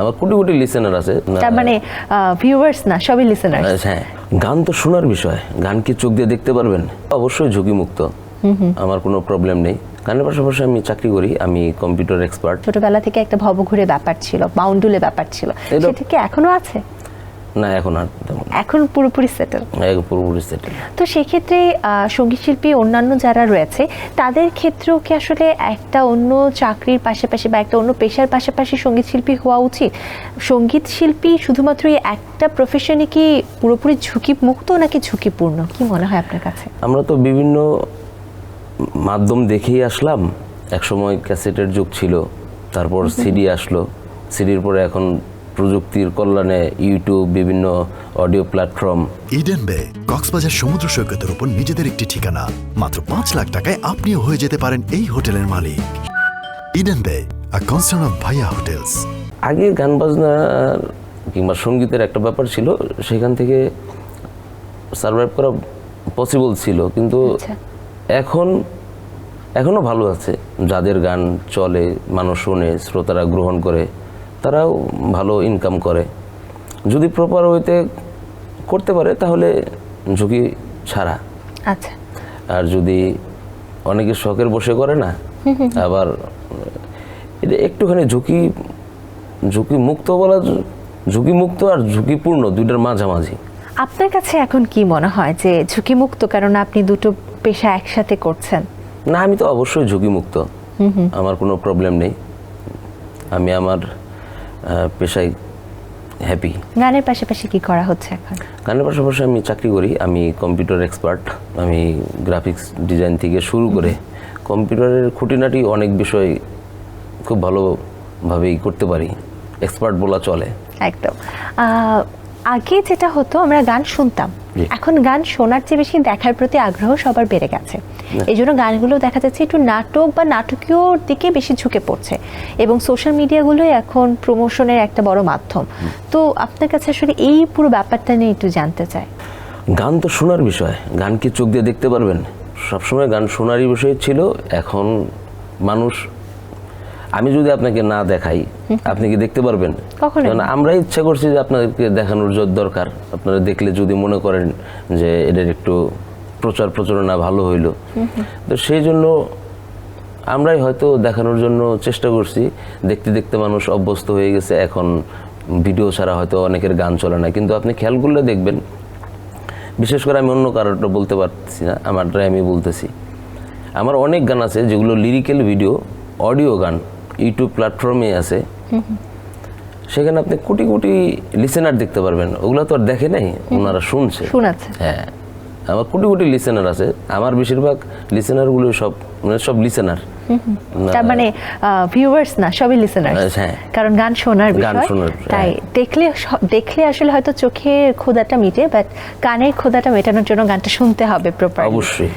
আমার কোটি কোটি লিসেনার আছে, তার মানে ভিউয়ার্স না, সবই লিসেনার। হ্যাঁ, গান তো শোনার বিষয়, গান কি চোখ দিয়ে দেখতে পারবেন? অবশ্যই ঝুঁকিমুক্ত, আমার কোনো প্রবলেম নেই। গানের পাশাপাশি আমি চাকরি করি, আমি কম্পিউটার এক্সপার্ট। ছোটবেলা থেকে একটা ভবঘুরে ব্যাপার ছিল, বাউন্ডুলে ব্যাপার ছিল, সেটা কি এখনো আছে? না, এখন আর তেমন। এখন পুরোপুরি সেটেল। পুরোপুরি সেটেল। তো সেক্ষেত্রে সঙ্গীত শিল্পী অন্যান্য যারা রয়েছে তাদের ক্ষেত্রেও কি আসলে একটা অন্য চাকরির পাশাপাশি বা একটা অন্য পেশার পাশাপাশি সঙ্গীত শিল্পী হওয়া উচিত? সঙ্গীত শিল্পী শুধুমাত্র এই একটা প্রফেশনে কি পুরোপুরি ঝুঁকি মুক্ত নাকি ঝুঁকিপূর্ণ, কি মনে হয় আপনার কাছে? আমরা তো বিভিন্ন মাধ্যম দেখেই আসলাম। একসময় ক্যাসেটের যুগ ছিল, তারপর সিডি আসলো, সিডির পরে এখন প্রযুক্তির কল্যাণে ইউটিউব, বিভিন্ন অডিও প্ল্যাটফর্ম। ইডেন বে কক্সবাজার সমুদ্র সৈকতের উপর নিজেদের একটি ঠিকানা। মাত্র 5 লাখ টাকায় আপনিও হয়ে যেতে পারেন এই হোটেলের মালিক। ইডেন বে, আ কনসার্ন অফ ভাইয়া হোটেলস। আগে গান বাজনার কিংবা সঙ্গীতের একটা ব্যাপার ছিল, সেখান থেকে সার্ভাইভ করা পসিবল ছিল, কিন্তু এখনো ভালো আছে। যাদের গান চলে, মানুষ শোনে, শ্রোতারা গ্রহণ করে, তারাও ভালো ইনকাম করে। যদি প্রপার ওয়েতে করতে পারে তাহলে ঝুঁকি ছাড়া। আচ্ছা। আর যদি অনেকে শখের বসে করে না, আবার এটা একটুখানি ঝুঁকি মুক্ত বলা, ঝুঁকি মুক্ত আর ঝুঁকিপূর্ণ দুইটার মাঝামাঝি। আপনার কাছে এখন কি মনে হয় যে ঝুঁকিমুক্ত, কারণ আপনি দুটো পেশা একসাথে করছেন? না, আমি তো অবশ্যই ঝুঁকিমুক্ত, আমার কোনো প্রবলেম নেই। আমি আমার পেশায় হ্যাপি। গানের পাশাপাশি কি করা হচ্ছে এখন? গানের পাশাপাশি আমি চাকরি করি, আমি কম্পিউটার এক্সপার্ট। আমি গ্রাফিক্স ডিজাইন থেকে শুরু করে কম্পিউটারের খুঁটিনাটি অনেক বিষয় খুব ভালোভাবেই করতে পারি, এক্সপার্ট বলা চলে। একদম। আগে যেটা হতো, আমরা গান শুনতাম, এখন গান শোনার চেয়ে বেশি দেখার প্রতি আগ্রহ সবার বেড়ে গেছে। এই জন্য গানগুলো দেখা যাচ্ছে একটু নাটক বা নাটকীয় দিকে বেশি ঝুঁকে পড়ছে, এবং সোশ্যাল মিডিয়াগুলোই এখন প্রমোশনের একটা বড় মাধ্যম। তো আপনার কাছে আসলে এই পুরো ব্যাপারটা নিয়ে একটু জানতে চাই। গান তো শোনার বিষয়, গান কি চোখ দিয়ে দেখতে পারবেন? সবসময় গান শোনারই বিষয় ছিল। এখন মানুষ, আমি যদি আপনাকে না দেখাই, আপনি কি দেখতে পারবেন? আমরা ইচ্ছা করছি যে আপনাদেরকে দেখানোর দরকার। আপনারা দেখলে যদি মনে করেন যে এটার একটু প্রচারণা ভালো হইলো, তো সেই জন্য আমরাই হয়তো দেখানোর জন্য চেষ্টা করছি। দেখতে দেখতে মানুষ অভ্যস্ত হয়ে গেছে, এখন ভিডিও ছাড়া হয়তো অনেকের গান চলে না। কিন্তু আপনি খেয়াল করলে দেখবেন, বিশেষ করে আমি অন্য কারোটা বলতে পারছি না, আমারটাই আমি বলতেছি। আমার অনেক গান আছে যেগুলো লিরিক্যাল ভিডিও, অডিও গান ইউটিউব প্ল্যাটফর্মে আছে, সেখানে আপনি কোটি কোটি লিসেনার দেখতে পারবেন। ওগুলো তো আর দেখে নাই, ওনারা শুনছে। হ্যাঁ, আমার কোটি কোটি লিসেনার আছে। আমার বেশিরভাগ লিসেনারগুলো সব লিসেনার, তার মানে ভিউয়ার্স না, সবই লিসেনার। হ্যাঁ, কারণ গান শোনার বিষয়, তাই দেখলে আসলে হয়তো চোখের ক্ষুধাটা মিটে, বাট কানের ক্ষুধাটা মেটানোর জন্য গানটা শুনতে হবে প্রপারলি। অবশ্যই।